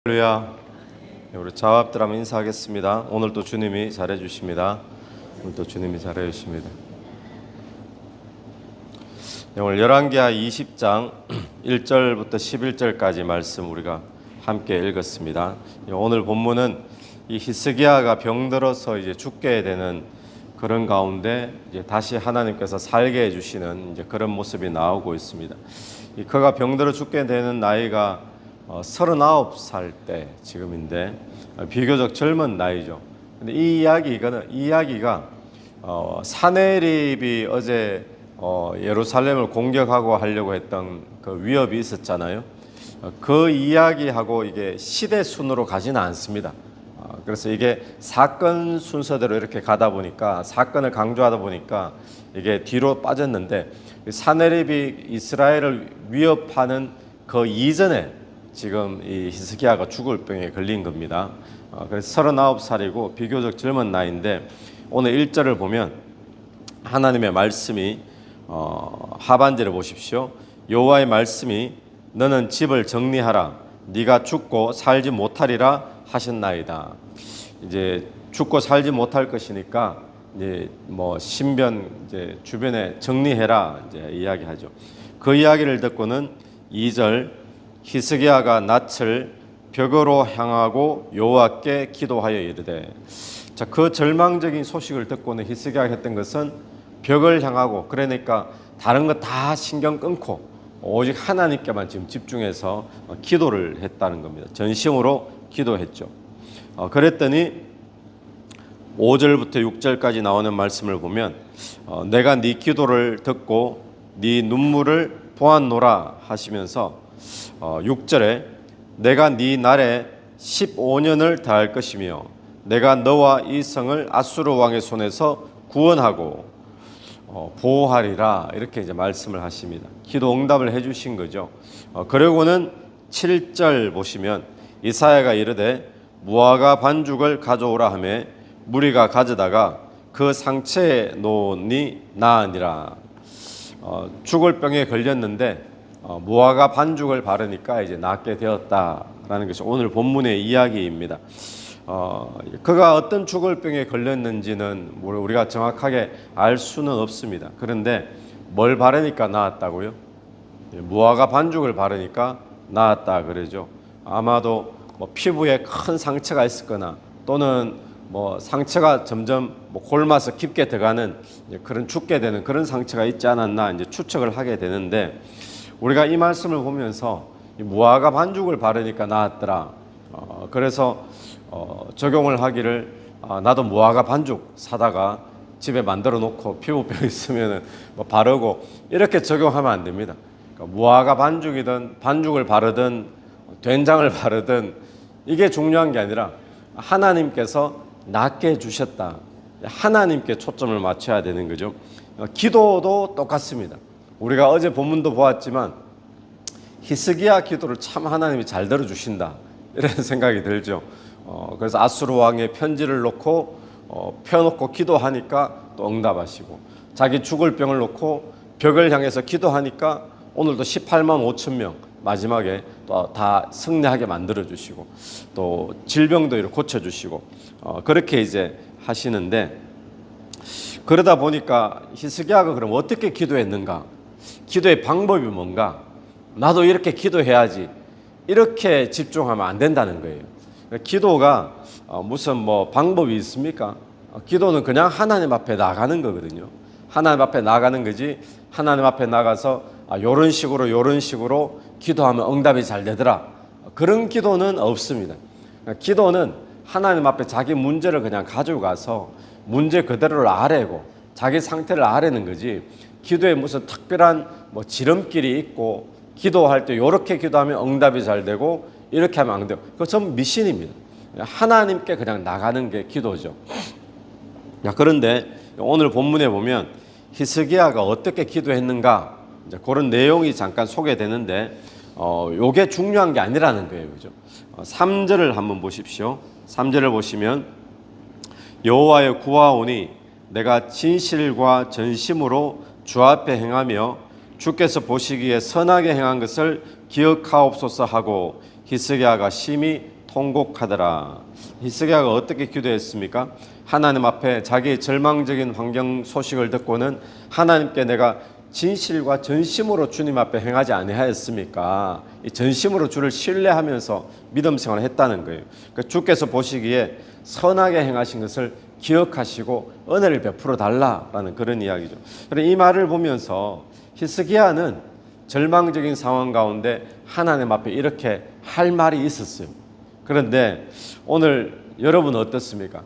할렐루야. 우리 자합들 한번 인사하겠습니다. 오늘도 주님이 잘해 주십니다. 오늘도 주님이 잘해 주십니다. 오늘 열왕기하 20장 1절부터 11절까지 말씀 우리가 함께 읽었습니다. 오늘 본문은 이 히스기야가 병들어서 이제 죽게 되는 그런 가운데 이제 다시 하나님께서 살게 해 주시는 이제 그런 모습이 나오고 있습니다. 그가 병들어 죽게 되는 나이가 39살 때 지금인데 비교적 젊은 나이죠. 근데 이 이야기가 사내립이 어제 예루살렘을 공격하고 하려고 했던 그 위협이 있었잖아요. 그 이야기하고 이게 시대 순으로 가지는 않습니다. 그래서 이게 사건 순서대로 이렇게 가다 보니까 사건을 강조하다 보니까 이게 뒤로 빠졌는데 사내립이 이스라엘을 위협하는 그 이전에 지금 이 히스기야가 죽을 병에 걸린 겁니다. 그래서 39살이고 비교적 젊은 나이인데 오늘 1절을 보면 하나님의 말씀이 하반절을 보십시오. 여호와의 말씀이 너는 집을 정리하라. 네가 죽고 살지 못하리라 하셨나이다. 이제 죽고 살지 못할 것이니까 이제 뭐 신변 이제 주변에 정리해라 이제 이야기하죠. 그 이야기를 듣고는 2절 히스기야가 낯을 벽으로 향하고 여호와께 기도하여 이르되, 자, 그 절망적인 소식을 듣고는 히스기야가 했던 것은 벽을 향하고, 그러니까 다른 거 다 신경 끊고 오직 하나님께만 지금 집중해서 기도를 했다는 겁니다. 전심으로 기도했죠. 그랬더니 5절부터 6절까지 나오는 말씀을 보면 내가 네 기도를 듣고 네 눈물을 보았노라 하시면서 6절에 내가 네 날에 15년을 다할 것이며 내가 너와 이 성을 아수르 왕의 손에서 구원하고 보호하리라 이렇게 이제 말씀을 하십니다. 기도 응답을 해주신 거죠. 그리고는 7절 보시면 이사야가 이르되 무화과 반죽을 가져오라 하매 무리가 가져다가 그 상체에 놓으니 나으니라. 죽을 병에 걸렸는데 무화과 반죽을 바르니까 이제 낫게 되었다라는 것이 오늘 본문의 이야기입니다. 그가 어떤 죽을 병에 걸렸는지는 우리가 정확하게 알 수는 없습니다. 그런데 뭘 바르니까 나았다고요? 무화과 반죽을 바르니까 나았다 그러죠. 아마도 뭐 피부에 큰 상처가 있었거나 또는 뭐 상처가 점점 뭐 골마서 깊게 들어가는 그런 죽게 되는 그런 상처가 있지 않았나 이제 추측을 하게 되는데, 우리가 이 말씀을 보면서 무화과 반죽을 바르니까 나았더라. 그래서 적용을 하기를 나도 무화과 반죽 사다가 집에 만들어 놓고 피부병 있으면 뭐 바르고 이렇게 적용하면 안 됩니다. 그러니까 무화과 반죽이든 반죽을 바르든 된장을 바르든 이게 중요한 게 아니라 하나님께서 낫게 해주셨다. 하나님께 초점을 맞춰야 되는 거죠. 기도도 똑같습니다. 우리가 어제 본문도 보았지만 히스기야 기도를 참 하나님이 잘 들어주신다 이런 생각이 들죠. 그래서 아수르 왕의 편지를 놓고 펴놓고 기도하니까 또 응답하시고, 자기 죽을 병을 놓고 벽을 향해서 기도하니까 오늘도 18만 5천 명 마지막에 또 다 승리하게 만들어 주시고 또 질병도 이렇게 고쳐 주시고 그렇게 이제 하시는데, 그러다 보니까 히스기야가 그럼 어떻게 기도했는가? 기도의 방법이 뭔가? 나도 이렇게 기도해야지. 이렇게 집중하면 안 된다는 거예요. 기도가 무슨 뭐 방법이 있습니까? 기도는 그냥 하나님 앞에 나가는 거거든요. 하나님 앞에 나가는 거지, 하나님 앞에 나가서 요런 식으로 기도하면 응답이 잘 되더라, 그런 기도는 없습니다. 기도는 하나님 앞에 자기 문제를 그냥 가지고 가서 문제 그대로를 아뢰고 자기 상태를 아뢰는 거지, 기도에 무슨 특별한 뭐 지름길이 있고 기도할 때 이렇게 기도하면 응답이 잘 되고 이렇게 하면 안 돼요. 그거 전부 미신입니다. 하나님께 그냥 나가는 게 기도죠. 그런데 오늘 본문에 보면 히스기야가 어떻게 기도했는가, 이제 그런 내용이 잠깐 소개되는데 요게 중요한 게 아니라는 거예요. 그죠? 3절을 한번 보십시오. 3절을 보시면 여호와여 구하오니 내가 진실과 전심으로 주 앞에 행하며 주께서 보시기에 선하게 행한 것을 기억하옵소서 하고 히스기야가 심히 통곡하더라. 히스기야가 어떻게 기도했습니까? 하나님 앞에 자기의 절망적인 환경 소식을 듣고는 하나님께 내가 진실과 전심으로 주님 앞에 행하지 아니하였습니까? 이 전심으로 주를 신뢰하면서 믿음 생활을 했다는 거예요. 그러니까 주께서 보시기에 선하게 행하신 것을 기억하시고 은혜를 베풀어 달라라는 그런 이야기죠. 이 말을 보면서 히스기야는 절망적인 상황 가운데 하나님 앞에 이렇게 할 말이 있었어요. 그런데 오늘 여러분은 어떻습니까?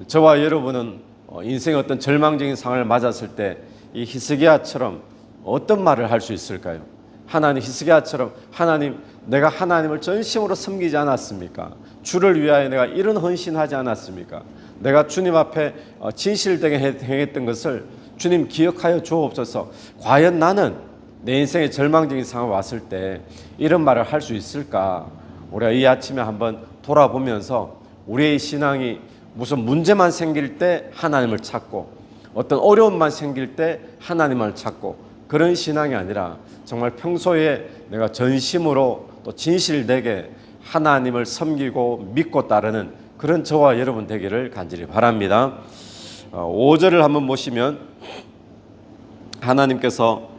저와 여러분은 인생의 어떤 절망적인 상황을 맞았을 때 이 히스기야처럼 어떤 말을 할 수 있을까요? 하나님, 히스기야처럼 하나님, 내가 하나님을 전심으로 섬기지 않았습니까? 주를 위하여 내가 이런 헌신하지 않았습니까? 내가 주님 앞에 진실되게 행했던 것을 주님 기억하여 주옵소서. 과연 나는 내 인생의 절망적인 상황이 왔을 때 이런 말을 할 수 있을까? 우리가 이 아침에 한번 돌아보면서 우리의 신앙이 무슨 문제만 생길 때 하나님을 찾고 어떤 어려움만 생길 때 하나님을 찾고 그런 신앙이 아니라 정말 평소에 내가 전심으로 또 진실되게 하나님을 섬기고 믿고 따르는 그런 저와 여러분 되기를 간절히 바랍니다. 5절을 한번 보시면 하나님께서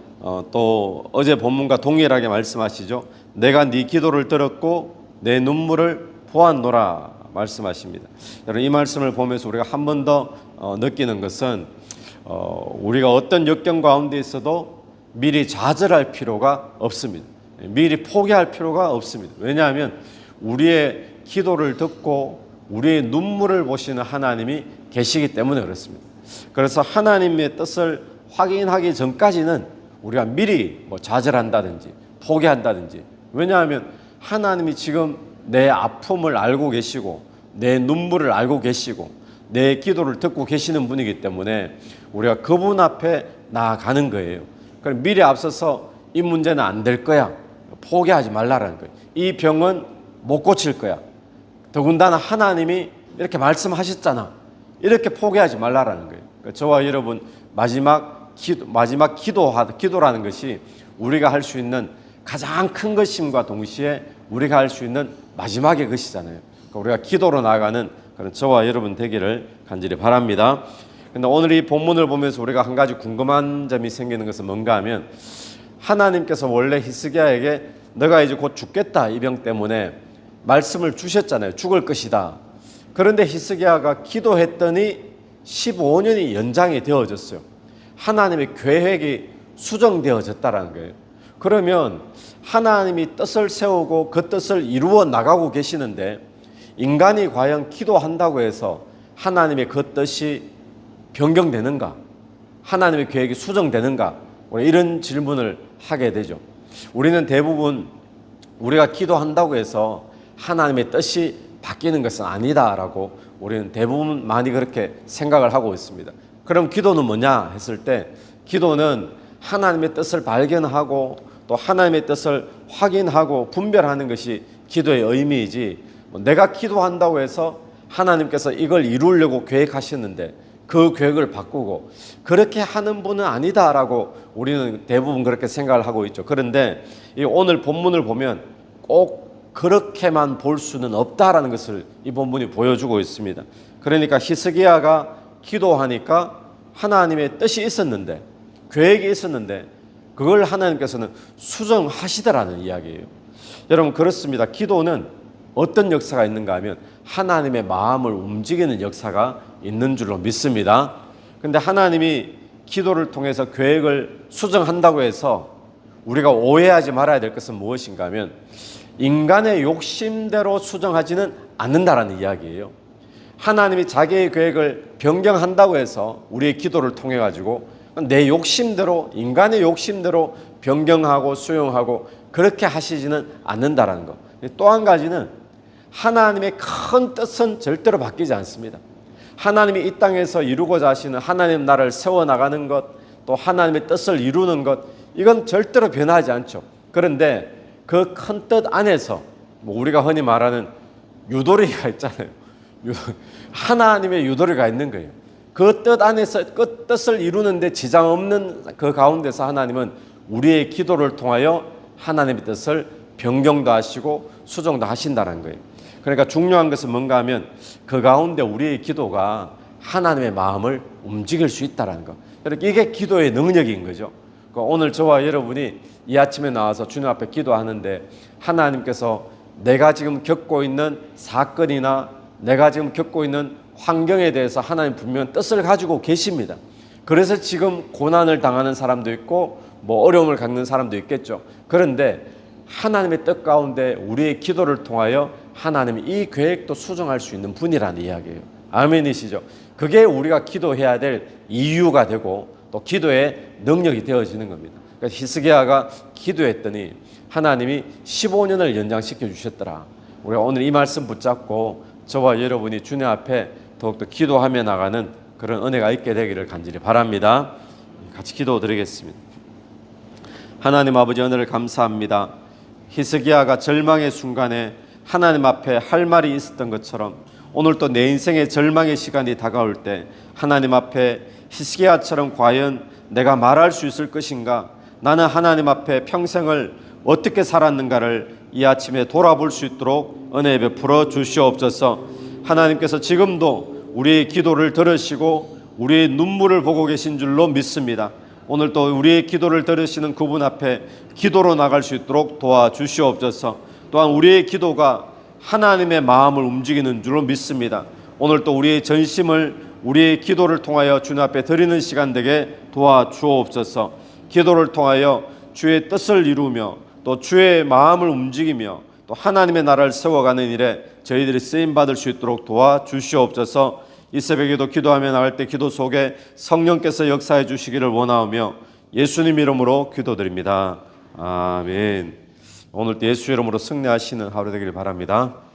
또 어제 본문과 동일하게 말씀하시죠. 내가 네 기도를 들었고 내 눈물을 보았노라 말씀하십니다. 여러분 이 말씀을 보면서 우리가 한 번 더 느끼는 것은 우리가 어떤 역경 가운데 있어도 미리 좌절할 필요가 없습니다. 미리 포기할 필요가 없습니다. 왜냐하면 우리의 기도를 듣고 우리의 눈물을 보시는 하나님이 계시기 때문에 그렇습니다. 그래서 하나님의 뜻을 확인하기 전까지는 우리가 미리 좌절한다든지 포기한다든지, 왜냐하면 하나님이 지금 내 아픔을 알고 계시고 내 눈물을 알고 계시고 내 기도를 듣고 계시는 분이기 때문에 우리가 그분 앞에 나아가는 거예요. 그럼 미리 앞서서 이 문제는 안 될 거야, 포기하지 말라라는 거예요. 이 병은 못 고칠 거야, 더군다나 하나님이 이렇게 말씀하셨잖아, 이렇게 포기하지 말라라는 거예요. 그러니까 저와 여러분 마지막 기도라는 것이 우리가 할 수 있는 가장 큰 것임과 동시에 우리가 할 수 있는 마지막의 것이잖아요. 그러니까 우리가 기도로 나아가는 그런 저와 여러분 되기를 간절히 바랍니다. 그런데 오늘 이 본문을 보면서 우리가 한 가지 궁금한 점이 생기는 것은 뭔가 하면, 하나님께서 원래 히스기야에게 너가 이제 곧 죽겠다, 이 병 때문에 말씀을 주셨잖아요. 죽을 것이다. 그런데 히스기야가 기도했더니 15년이 연장이 되어졌어요. 하나님의 계획이 수정되어졌다는 거예요. 그러면 하나님이 뜻을 세우고 그 뜻을 이루어 나가고 계시는데 인간이 과연 기도한다고 해서 하나님의 그 뜻이 변경되는가? 하나님의 계획이 수정되는가? 이런 질문을 하게 되죠. 우리는 대부분 우리가 기도한다고 해서 하나님의 뜻이 바뀌는 것은 아니다라고 우리는 대부분 많이 그렇게 생각을 하고 있습니다. 그럼 기도는 뭐냐 했을 때, 기도는 하나님의 뜻을 발견하고 또 하나님의 뜻을 확인하고 분별하는 것이 기도의 의미이지, 내가 기도한다고 해서 하나님께서 이걸 이루려고 계획하셨는데 그 계획을 바꾸고 그렇게 하는 분은 아니다라고 우리는 대부분 그렇게 생각을 하고 있죠. 그런데 이 오늘 본문을 보면 꼭 그렇게만 볼 수는 없다라는 것을 이 본문이 보여주고 있습니다. 그러니까 히스기야가 기도하니까 하나님의 뜻이 있었는데, 계획이 있었는데 그걸 하나님께서는 수정하시더라는 이야기예요. 여러분 그렇습니다. 기도는 어떤 역사가 있는가 하면 하나님의 마음을 움직이는 역사가 있는 줄로 믿습니다. 그런데 하나님이 기도를 통해서 계획을 수정한다고 해서 우리가 오해하지 말아야 될 것은 무엇인가 하면, 인간의 욕심대로 수정하지는 않는다라는 이야기예요. 하나님이 자기의 계획을 변경한다고 해서 우리의 기도를 통해 가지고 내 욕심대로, 인간의 욕심대로 변경하고 수용하고 그렇게 하시지는 않는다라는 것. 또 한 가지는 하나님의 큰 뜻은 절대로 바뀌지 않습니다. 하나님이 이 땅에서 이루고자 하시는 하나님 나라를 세워나가는 것, 또 하나님의 뜻을 이루는 것, 이건 절대로 변하지 않죠. 그런데 그 큰 뜻 안에서 우리가 흔히 말하는 유도리가 있잖아요. 하나님의 유도리가 있는 거예요. 그 뜻 안에서 그 뜻을 이루는데 지장 없는 그 가운데서 하나님은 우리의 기도를 통하여 하나님의 뜻을 변경도 하시고 수정도 하신다는 거예요. 그러니까 중요한 것은 뭔가 하면 그 가운데 우리의 기도가 하나님의 마음을 움직일 수 있다는 것. 그러니까 이게 기도의 능력인 거죠. 오늘 저와 여러분이 이 아침에 나와서 주님 앞에 기도하는데 하나님께서 내가 지금 겪고 있는 사건이나 내가 지금 겪고 있는 환경에 대해서 하나님 분명 뜻을 가지고 계십니다. 그래서 지금 고난을 당하는 사람도 있고 어려움을 겪는 사람도 있겠죠. 그런데 하나님의 뜻 가운데 우리의 기도를 통하여 하나님이 이 계획도 수정할 수 있는 분이라는 이야기예요. 아멘이시죠? 그게 우리가 기도해야 될 이유가 되고 또 기도의 능력이 되어지는 겁니다. 그러니까 히스기야가 기도했더니 하나님이 15년을 연장시켜 주셨더라. 우리가 오늘 이 말씀 붙잡고 저와 여러분이 주님 앞에 더욱더 기도하며 나가는 그런 은혜가 있게 되기를 간절히 바랍니다. 같이 기도드리겠습니다. 하나님 아버지, 은혜를 감사합니다. 히스기야가 절망의 순간에 하나님 앞에 할 말이 있었던 것처럼 오늘 또 내 인생의 절망의 시간이 다가올 때 하나님 앞에 히스기야처럼 과연 내가 말할 수 있을 것인가, 나는 하나님 앞에 평생을 어떻게 살았는가를 이 아침에 돌아볼 수 있도록 은혜 베풀어 주시옵소서. 하나님께서 지금도 우리의 기도를 들으시고 우리의 눈물을 보고 계신 줄로 믿습니다. 오늘 또 우리의 기도를 들으시는 그분 앞에 기도로 나갈 수 있도록 도와주시옵소서. 또한 우리의 기도가 하나님의 마음을 움직이는 줄로 믿습니다. 오늘 또 우리의 전심을 우리의 기도를 통하여 주님 앞에 드리는 시간 되게 도와주옵소서. 기도를 통하여 주의 뜻을 이루며 또 주의 마음을 움직이며 또 하나님의 나라를 세워가는 일에 저희들이 쓰임받을 수 있도록 도와주시옵소서. 이 새벽에도 기도하며 나갈 때 기도 속에 성령께서 역사해 주시기를 원하오며 예수님 이름으로 기도드립니다. 아멘. 오늘 예수 이름으로 승리하시는 하루 되기를 바랍니다.